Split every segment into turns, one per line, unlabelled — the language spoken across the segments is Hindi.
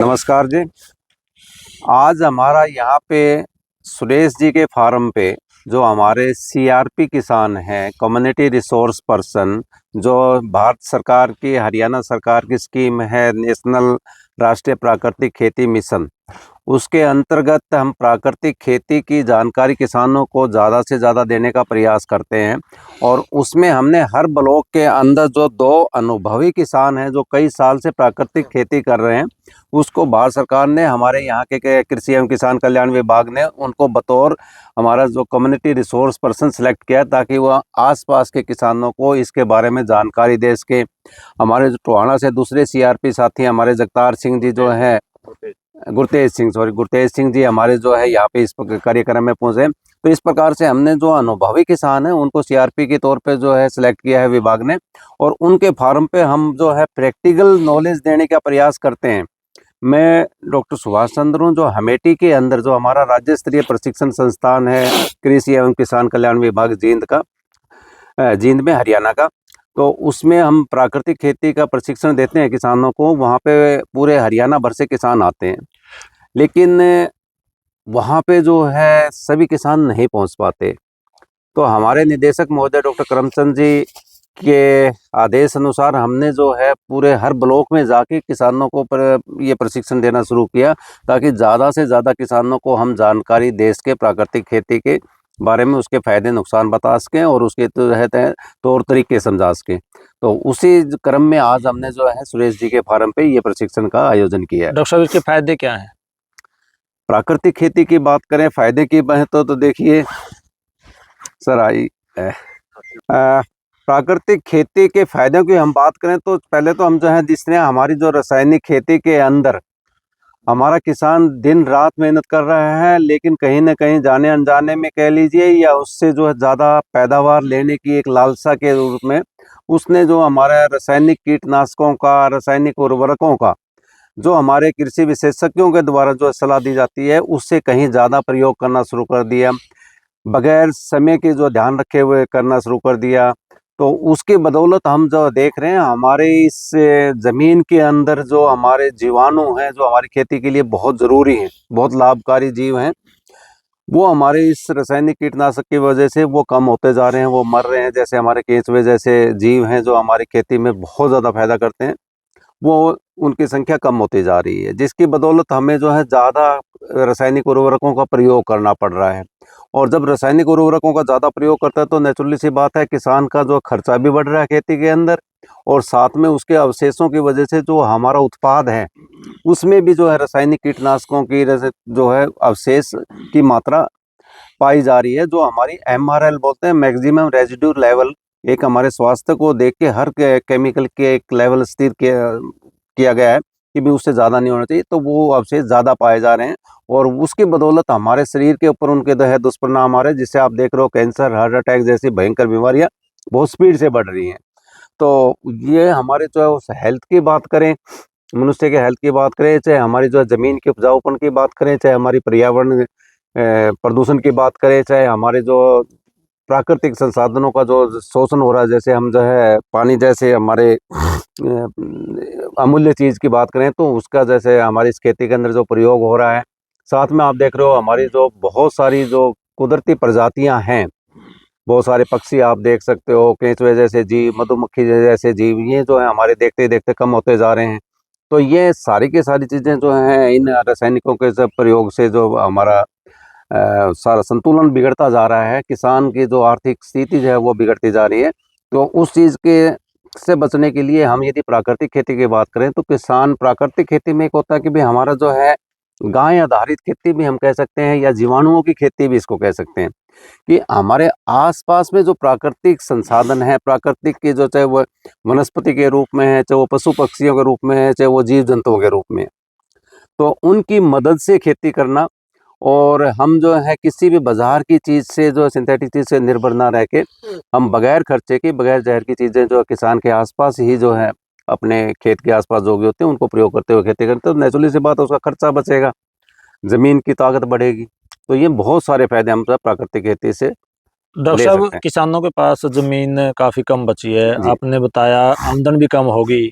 नमस्कार जी। आज हमारा यहाँ पे सुरेश जी के फार्म पे जो हमारे सीआरपी किसान हैं, कम्युनिटी रिसोर्स पर्सन, जो भारत सरकार की, हरियाणा सरकार की स्कीम है नेशनल राष्ट्रीय प्राकृतिक खेती मिशन, उसके अंतर्गत हम प्राकृतिक खेती की जानकारी किसानों को ज़्यादा से ज़्यादा देने का प्रयास करते हैं। और उसमें हमने हर ब्लॉक के अंदर जो 2 अनुभवी किसान हैं जो कई साल से प्राकृतिक खेती कर रहे हैं, उसको भारत सरकार ने, हमारे यहाँ के कृषि एवं किसान कल्याण विभाग ने उनको बतौर हमारा जो कम्युनिटी रिसोर्स पर्सन सेलेक्ट किया, ताकि वह आसपास के किसानों को इसके बारे में जानकारी दे सके। हमारे जो टोहाना से दूसरे सीआरपी साथी हमारे जगतार सिंह जी जो है, गुरतेज सिंह जी हमारे जो है यहाँ पे इस कार्यक्रम में पहुंचे। तो इस प्रकार से हमने जो अनुभवी किसान हैं उनको सीआरपी के तौर पे जो है सिलेक्ट किया है विभाग ने, और उनके फार्म पे हम जो है प्रैक्टिकल नॉलेज देने का प्रयास करते हैं। मैं डॉक्टर सुभाष चंद्र हूँ, जो अमेठी के अंदर जो हमारा राज्य स्तरीय प्रशिक्षण संस्थान है कृषि एवं किसान कल्याण विभाग जींद में, हरियाणा का। तो उसमें हम प्राकृतिक खेती का प्रशिक्षण देते हैं किसानों को। वहाँ पे पूरे हरियाणा भर से किसान आते हैं, लेकिन वहाँ पे जो है सभी किसान नहीं पहुँच पाते। तो हमारे निदेशक महोदय डॉक्टर करमचंद जी के आदेश अनुसार हमने जो है पूरे हर ब्लॉक में जाके किसानों को ये प्रशिक्षण देना शुरू किया, ताकि ज़्यादा से ज़्यादा किसानों को हम जानकारी दे सके प्राकृतिक खेती के बारे में, उसके फायदे नुकसान बता सकें और उसके तहत तौर तरीके समझा सकें। तो उसी क्रम में आज हमने जो है सुरेश जी के फार्म पे ये प्रशिक्षण का आयोजन किया है।
डॉक्टर साहब, इसके फायदे क्या हैं?
प्राकृतिक खेती की बात करें, फायदे की बात तो देखिए सर, प्राकृतिक खेती के फायदों की हम बात करें तो पहले तो हम जो है, जिस तरह हमारी जो रासायनिक खेती के अंदर हमारा किसान दिन रात मेहनत कर रहा है, लेकिन कहीं ना कहीं जाने अनजाने में कह लीजिए, या उससे जो है ज़्यादा पैदावार लेने की एक लालसा के रूप में उसने जो हमारा रासायनिक कीटनाशकों का, रासायनिक उर्वरकों का जो हमारे कृषि विशेषज्ञों के द्वारा जो सलाह दी जाती है, उससे कहीं ज़्यादा प्रयोग करना शुरू कर दिया, बगैर समय के जो ध्यान रखे हुए करना शुरू कर दिया। तो उसकी बदौलत हम जो देख रहे हैं, हमारे इस ज़मीन के अंदर जो हमारे जीवाणु हैं, जो हमारी खेती के लिए बहुत ज़रूरी हैं, बहुत लाभकारी जीव हैं, वो हमारे इस रासायनिक कीटनाशक की वजह से वो कम होते जा रहे हैं, वो मर रहे हैं। जैसे हमारे केंचुए जैसे जीव हैं जो हमारी खेती में बहुत ज़्यादा फायदा करते हैं, वो उनकी संख्या कम होती जा रही है, जिसकी बदौलत हमें जो है ज़्यादा रासायनिक उर्वरकों का प्रयोग करना पड़ रहा है। और जब रासायनिक उर्वरकों का ज़्यादा प्रयोग करता है तो नेचुरली सी बात है, किसान का जो खर्चा भी बढ़ रहा है खेती के अंदर, और साथ में उसके अवशेषों की वजह से जो हमारा उत्पाद है उसमें भी जो है रासायनिक कीटनाशकों की जो है अवशेष की मात्रा पाई जा रही है, जो हमारी MRL बोलते हैं, मैक्सिमम रेजिड्यू लेवल। एक हमारे स्वास्थ्य को देख के हर केमिकल के एक लेवल स्थिर किया गया है कि भी उससे ज़्यादा नहीं होना चाहिए, तो वो अवशेष ज़्यादा पाए जा रहे हैं, और उसकी बदौलत हमारे शरीर के ऊपर उनके जो है दुष्परिणाम आ रहे हैं, जिससे आप देख रहे हो कैंसर, हार्ट अटैक जैसी भयंकर बीमारियां बहुत स्पीड से बढ़ रही हैं। तो ये हमारे जो है उस हेल्थ की बात करें, मनुष्य के हेल्थ की बात करें, चाहे हमारी जो है ज़मीन के उपजाऊपन की बात करें, चाहे हमारी पर्यावरण प्रदूषण की बात करें, चाहे हमारे जो प्राकृतिक संसाधनों का जो शोषण हो रहा है, जैसे हम जो है पानी जैसे हमारे अमूल्य चीज़ की बात करें, तो उसका जैसे हमारी इस खेती के अंदर जो प्रयोग हो रहा है, साथ में आप देख रहे हो हमारी जो बहुत सारी जो कुदरती प्रजातियां हैं, बहुत सारे पक्षी आप देख सकते हो, केंचुए जैसे जीव, मधुमक्खी जैसे जीव, ये जो है हमारे देखते देखते कम होते जा रहे हैं। तो ये सारी की सारी चीज़ें जो हैं इन रासायनिकों के सब प्रयोग से जो हमारा सारा संतुलन बिगड़ता जा रहा है, किसान की जो आर्थिक स्थिति जो है वो बिगड़ती जा रही है। तो उस चीज़ के से बचने के लिए हम यदि प्राकृतिक खेती की बात करें, तो किसान प्राकृतिक खेती में एक होता है कि भाई हमारा जो है गाय आधारित खेती भी हम कह सकते हैं, या जीवाणुओं की खेती भी इसको कह सकते हैं, कि हमारे आसपास में जो प्राकृतिक संसाधन है, प्राकृतिक की जो, चाहे वो वनस्पति के रूप में है, चाहे वो पशु पक्षियों के रूप में है, चाहे वो जीव जंतुओं के रूप में है, तो उनकी मदद से खेती करना, और हम जो है किसी भी बाजार की चीज़ से, जो सिंथेटिक चीज़ से निर्भर ना रह के, हम बगैर खर्चे की, बगैर जहर की चीज़ें जो किसान के आसपास ही जो है अपने खेत के आसपास जो भी होते हैं उनको प्रयोग करते हुए खेती करते हैं, तो नेचुरली सी बात है उसका खर्चा बचेगा, ज़मीन की ताकत बढ़ेगी। तो ये बहुत सारे फायदे हम प्राकृतिक खेती से
डॉक्टर
ले
साहब,
सकते हैं।
किसानों के पास जमीन काफी कम बची है,
जी
आपने बताया आमदन भी कम होगी,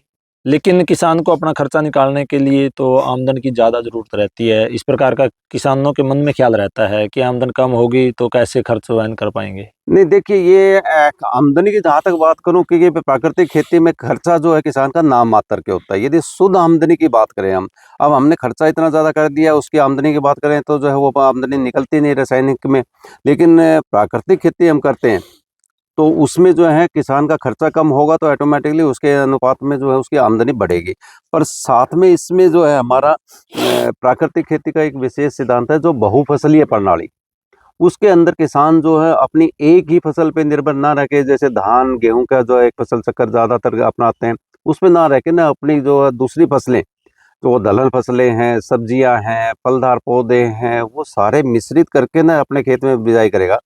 लेकिन किसान को अपना खर्चा निकालने के लिए तो आमदन की ज़्यादा ज़रूरत रहती है। इस प्रकार का किसानों के मन में ख्याल रहता है कि आमदन कम होगी तो कैसे खर्च वहन कर पाएंगे।
नहीं देखिए, ये आमदनी की जहाँ तक बात करूँ कि ये प्राकृतिक खेती में खर्चा जो है किसान का नाम मात्र के होता है। यदि शुद्ध आमदनी की बात करें हम, अब हमने खर्चा इतना ज़्यादा कर दिया, उसकी आमदनी की बात करें तो जो है वो आमदनी निकलती नहीं रासायनिक में। लेकिन प्राकृतिक खेती हम करते हैं तो उसमें जो है किसान का खर्चा कम होगा तो ऑटोमेटिकली उसके अनुपात में जो है उसकी आमदनी बढ़ेगी। पर साथ में इसमें जो है हमारा प्राकृतिक खेती का एक विशेष सिद्धांत है जो बहुफसलीय प्रणाली। उसके अंदर किसान जो है अपनी एक ही फसल पे निर्भर ना रह के, जैसे धान गेहूं का जो है एक फसल चक्कर ज़्यादातर अपनाते हैं, उसमें ना रह के ना अपनी जो है दूसरी फसलें, जो दलहन फसलें हैं, सब्जियां हैं, फलदार पौधे हैं, वो सारे मिश्रित करके ना अपने खेत में बिजाई करेगा।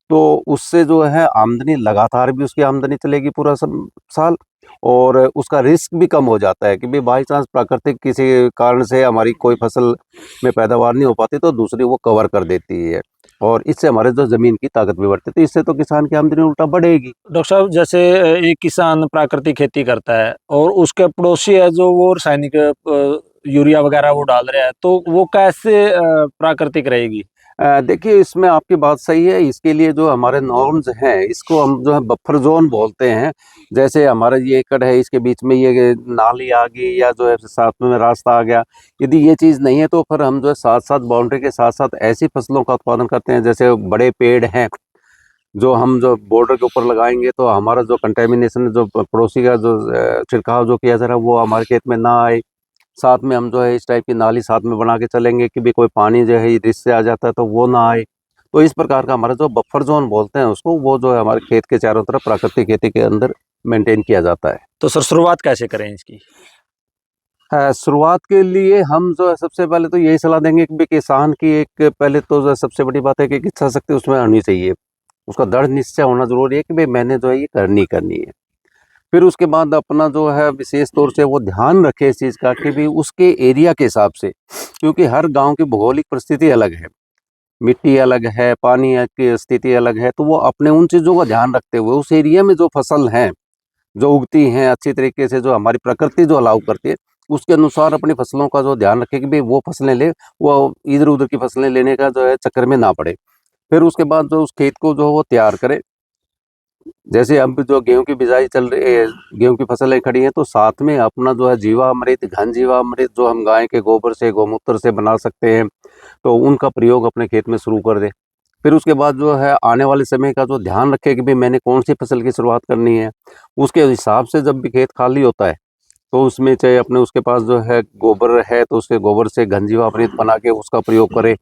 तो उससे जो है आमदनी लगातार भी उसकी आमदनी चलेगी पूरा साल, और उसका रिस्क भी कम हो जाता है कि भाई बाई चांस प्राकृतिक किसी कारण से हमारी कोई फसल में पैदावार नहीं हो पाती तो दूसरी वो कवर कर देती है, और इससे हमारे जो ज़मीन की ताकत भी बढ़ती है, तो इससे तो किसान की आमदनी उल्टा बढ़ेगी।
डॉक्टर साहब, जैसे एक किसान प्राकृतिक खेती करता है और उसके पड़ोसी है जो वो रासायनिक यूरिया वगैरह वो डाल रहा है, तो वो कैसे प्राकृतिक रहेगी।
देखिए, इसमें आपकी बात सही है। इसके लिए जो हमारे नॉर्म्स हैं, इसको हम जो है बफर ज़ोन बोलते हैं। जैसे हमारा ये एकड़ है, इसके बीच में ये नाली आ गई या जो है साथ में रास्ता आ गया। यदि ये चीज़ नहीं है तो फिर हम जो है साथ-साथ बाउंड्री के साथ-साथ ऐसी फसलों का उत्पादन करते हैं, जैसे बड़े पेड़ हैं, जो हम जो बॉर्डर के ऊपर लगाएँगे तो हमारा जो कंटैमिनेशन जो पड़ोसी का जो छिड़काव जो किया जा रहा है वो हमारे खेत में ना आए। साथ में हम जो है इस टाइप की नाली साथ में बना के चलेंगे कि भी कोई पानी जो है रिस से आ जाता है तो वो ना आए। तो इस प्रकार का हमारा जो बफर ज़ोन बोलते हैं उसको, वो जो है हमारे खेत के चारों तरफ प्राकृतिक खेती के अंदर मेंटेन किया जाता है।
तो सर शुरुआत कैसे करें इसकी।
शुरुआत के लिए हम जो है सबसे पहले तो यही सलाह देंगे कि भी किसान की एक पहले तो जो है सबसे बड़ी बात है कि इच्छा शक्ति उसमें होनी चाहिए। उसका दृढ़ निश्चय होना ज़रूरी है कि भई मैंने जो है ये करनी है। फिर उसके बाद अपना जो है विशेष तौर से वो ध्यान रखे इस चीज़ का कि भी उसके एरिया के हिसाब से, क्योंकि हर गांव की भौगोलिक परिस्थिति अलग है, मिट्टी अलग है, पानी की स्थिति अलग है, तो वो अपने उन चीज़ों का ध्यान रखते हुए उस एरिया में जो फसल हैं, जो उगती हैं अच्छी तरीके से, जो हमारी प्रकृति जो अलाउ करती है, उसके अनुसार अपनी फसलों का जो ध्यान रखे कि भाई वो फसलें ले, वो इधर उधर की फसलें लेने का जो है चक्कर में ना पड़े। फिर उसके बाद जो उस खेत को जो है वो तैयार करे। जैसे अब जो गेहूँ की बिजाई चल रही है, गेहूँ की फसलें खड़ी हैं, तो साथ में अपना जो है जीवामृत, घन जीवामृत जो हम गाय के गोबर से, गौमूत्र से बना सकते हैं, तो उनका प्रयोग अपने खेत में शुरू कर दें। फिर उसके बाद जो है आने वाले समय का जो ध्यान रखें कि भाई मैंने कौन सी फसल की शुरुआत करनी है। उसके हिसाब से जब भी खेत खाली होता है, तो उसमें चाहे अपने उसके पास जो है गोबर है, तो उसके गोबर से घन जीवामृत बना के उसका प्रयोग करें।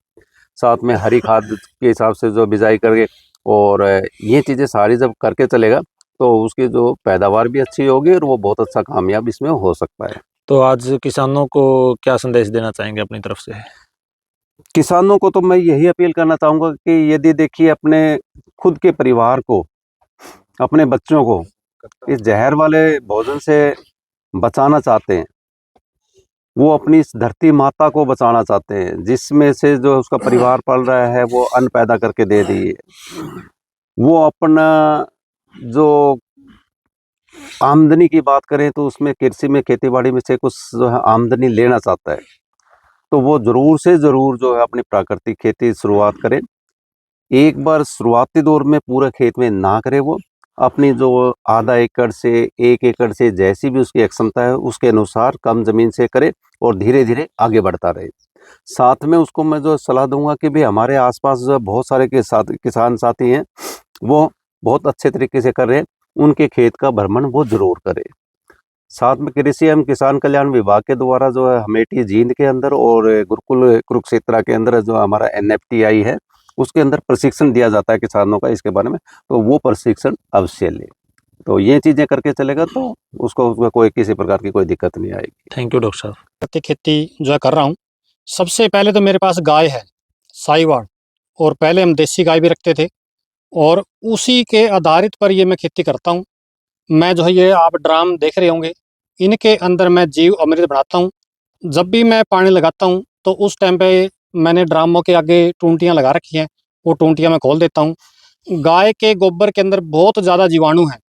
साथ में हरी खाद के हिसाब से जो बिजाई करके, और ये चीज़ें सारी जब करके चलेगा तो उसकी जो पैदावार भी अच्छी होगी और वो बहुत अच्छा कामयाब इसमें हो सकता है।
तो आज किसानों को क्या संदेश देना चाहेंगे अपनी तरफ से।
किसानों को तो मैं यही अपील करना चाहूँगा कि यदि देखिए अपने खुद के परिवार को, अपने बच्चों को इस जहर वाले भोजन से बचाना चाहते हैं, वो अपनी इस धरती माता को बचाना चाहते हैं, जिसमें से जो उसका परिवार पल रहा है वो अन्न पैदा करके दे रही है, वो अपना जो आमदनी की बात करें तो उसमें कृषि में, खेती-बाड़ी में से कुछ जो है आमदनी लेना चाहता है, तो वो ज़रूर से ज़रूर जो है अपनी प्राकृतिक खेती शुरुआत करे। एक बार शुरुआती दौर में पूरा खेत में ना करे वो, अपनी जो आधा एकड़ से 1 एकड़ से जैसी भी उसकी क्षमता है उसके अनुसार कम ज़मीन से करे और धीरे-धीरे आगे बढ़ता रहे। साथ में उसको मैं जो सलाह दूँगा कि भई हमारे आस-पास जो बहुत सारे किसान साथी हैं, वो बहुत अच्छे तरीके से कर रहे हैं, उनके खेत का भ्रमण वो ज़रूर करें। साथ में कृषि एवं किसान कल्याण विभाग के द्वारा जो है अमेठी जींद के अंदर और गुरुकुल कुरुक्षेत्र के अंदर जो हमारा एनएफटीआई है, उसके अंदर प्रशिक्षण दिया जाता है किसानों का इसके बारे में, तो वो प्रशिक्षण अवश्य लें। तो ये चीज़ें करके चलेगा तो उसको उसमें कोई किसी प्रकार की कोई दिक्कत नहीं आएगी।
थैंक यू डॉक्टर साहब।
प्राकृतिक खेती जो है कर रहा हूँ। सबसे पहले तो मेरे पास गाय है साहिवाल, और पहले हम देसी गाय भी रखते थे, और उसी के आधारित पर ये मैं खेती करता हूँ। मैं जो है ये आप ड्राम देख रहे होंगे, इनके अंदर मैं जीव अमृत बनाता हूँ। जब भी मैं पानी लगाता हूँ तो उस टाइम पे मैंने ड्रामों के आगे टूंटियाँ लगा रखी हैं, वो टूंटियाँ मैं खोल देता हूँ। गाय के गोबर के अंदर बहुत ज़्यादा जीवाणु हैं।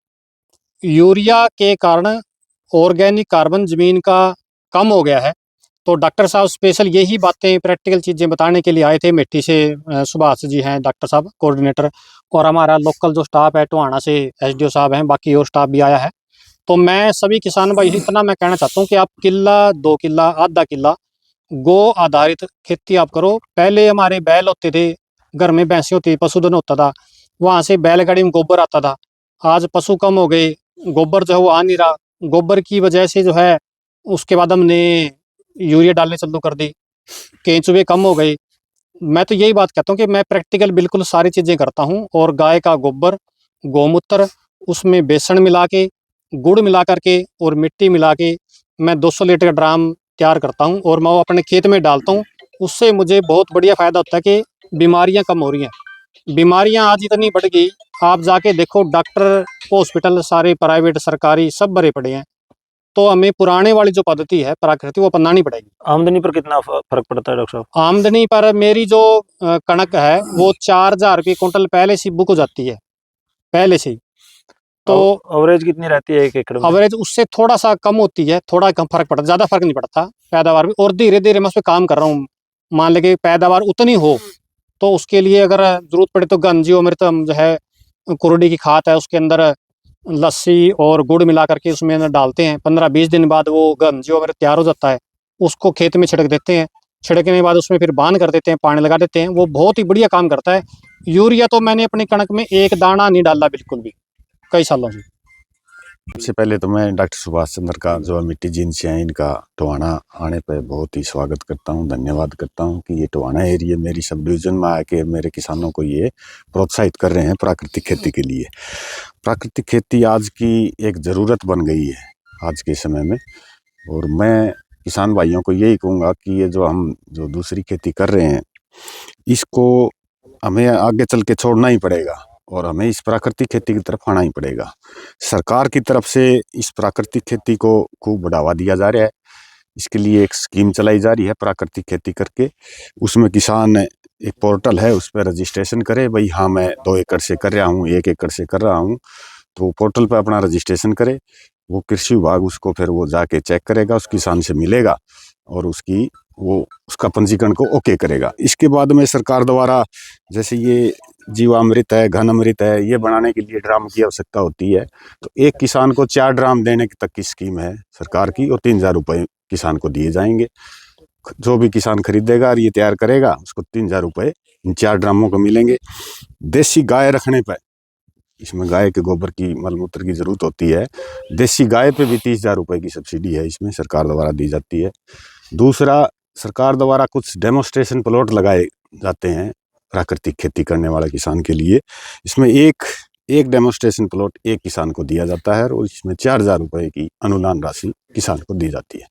यूरिया के कारण ऑर्गेनिक कार्बन ज़मीन का कम हो गया है। तो डॉक्टर साहब स्पेशल यही बातें प्रैक्टिकल चीज़ें बताने के लिए आए थे। मिट्टी से सुभाष जी हैं डॉक्टर साहब कोऑर्डिनेटर, और हमारा लोकल जो स्टाफ है टोहाना से एसडीओ साहब हैं, बाकी और स्टाफ भी आया है। तो मैं सभी किसान भाई इतना मैं कहना चाहता हूँ कि आप किला, 2 किला, आधा किला गो आधारित खेती आप करो। पहले हमारे बैल होते थे, घर में भैंसें होती थी, पशुधन होता था, वहाँ से बैलगाड़ी में गोबर आता था। आज पशु कम हो गए, गोबर जो है वो आ नहीं रहा। गोबर की वजह से जो है उसके बाद हमने यूरिया डालने चालू कर दी, केंचुए कम हो गए। मैं तो यही बात कहता हूँ कि मैं प्रैक्टिकल बिल्कुल सारी चीज़ें करता हूँ, और गाय का गोबर, गौमूत्र, उसमें बेसन मिला के, गुड़ मिला करके और मिट्टी मिला के मैं 200 लीटर का ड्राम तैयार करता हूँ और मैं वो अपने खेत में डालता हूँ। उससे मुझे बहुत बढ़िया फ़ायदा होता है कि बीमारियाँ कम हो रही हैं। बीमारियाँ आज इतनी बढ़ गई, आप जाके देखो डॉक्टर, हॉस्पिटल सारे प्राइवेट सरकारी सब भरे पड़े हैं। तो हमें पुराने वाली जो पद्धति है प्राकृतिक वो अपनानी पड़ेगी।
आमदनी पर कितना फर्क पड़ता है डॉक्टर साहब?
आमदनी पर मेरी जो कणक है वो 4000 रुपये कुंटल पहले से बुक हो जाती है, पहले से ही। तो
एवरेज कितनी रहती है 1 एकड़ में?
एवरेज उससे थोड़ा सा कम होती है, थोड़ा कम फर्क पड़ता है, ज़्यादा फर्क नहीं पड़ता पैदावार में। और धीरे धीरे मैं उस पर काम कर रहा हूँ। मान लें कि पैदावार उतनी हो तो उसके लिए अगर ज़रूरत पड़े तो घनजीवामृत हम जो है कुरडी की खाद है उसके अंदर लस्सी और गुड़ मिला करके उसमें अंदर डालते हैं। 15-20 दिन बाद वो घनजीवामृत तैयार हो जाता है, उसको खेत में छिड़क देते हैं। छिड़कने के बाद उसमें फिर बांध कर देते हैं, पानी लगा देते हैं, वो बहुत ही बढ़िया काम करता है। यूरिया तो मैंने अपनी कणक में एक दाना नहीं डाला बिल्कुल भी, कई सालों से।
सबसे पहले तो मैं डॉक्टर सुभाष चंद्र का जो मिट्टी जीन से हैं इनका टोहाना आने पर बहुत ही स्वागत करता हूं, धन्यवाद करता हूं कि ये टोहाना एरिया मेरी सब डिवीज़न में आके मेरे किसानों को ये प्रोत्साहित कर रहे हैं प्राकृतिक खेती के लिए। प्राकृतिक खेती आज की एक ज़रूरत बन गई है आज के समय में, और मैं किसान भाइयों को यही कहूँगा कि ये जो दूसरी खेती कर रहे हैं इसको हमें आगे चल के छोड़ना ही पड़ेगा और हमें इस प्राकृतिक खेती की तरफ आना ही पड़ेगा। सरकार की तरफ से इस प्राकृतिक खेती को खूब बढ़ावा दिया जा रहा है। इसके लिए एक स्कीम चलाई जा रही है प्राकृतिक खेती करके, उसमें किसान एक पोर्टल है उस पर रजिस्ट्रेशन करे, भाई हाँ मैं 2 एकड़ से कर रहा हूँ, 1 एकड़ से कर रहा हूँ, तो पोर्टल पर अपना रजिस्ट्रेशन करे। वो कृषि विभाग उसको फिर वो जाके चेक करेगा, उस किसान से मिलेगा और उसका पंजीकरण को ओके करेगा। इसके बाद में सरकार द्वारा जैसे ये जीवामृत है, घन अमृत है, ये बनाने के लिए ड्राम की आवश्यकता होती है, तो एक किसान को 4 ड्राम देने तक की स्कीम है सरकार की, और 3000 रुपये किसान को दिए जाएंगे। जो भी किसान खरीदेगा और ये तैयार करेगा उसको 3000 रुपये इन 4 ड्रामों को मिलेंगे। देसी गाय रखने पर, इसमें गाय के गोबर की मलमूत्र की ज़रूरत होती है, देसी गाय पे भी 30,000 रुपये की सब्सिडी है इसमें सरकार द्वारा दी जाती है। दूसरा, सरकार द्वारा कुछ डेमोस्ट्रेशन प्लॉट लगाए जाते हैं प्राकृतिक खेती करने वाले किसान के लिए। इसमें एक डेमोस्ट्रेशन प्लॉट एक किसान को दिया जाता है और इसमें 4000 रुपये की अनुदान राशि किसान को दी जाती है।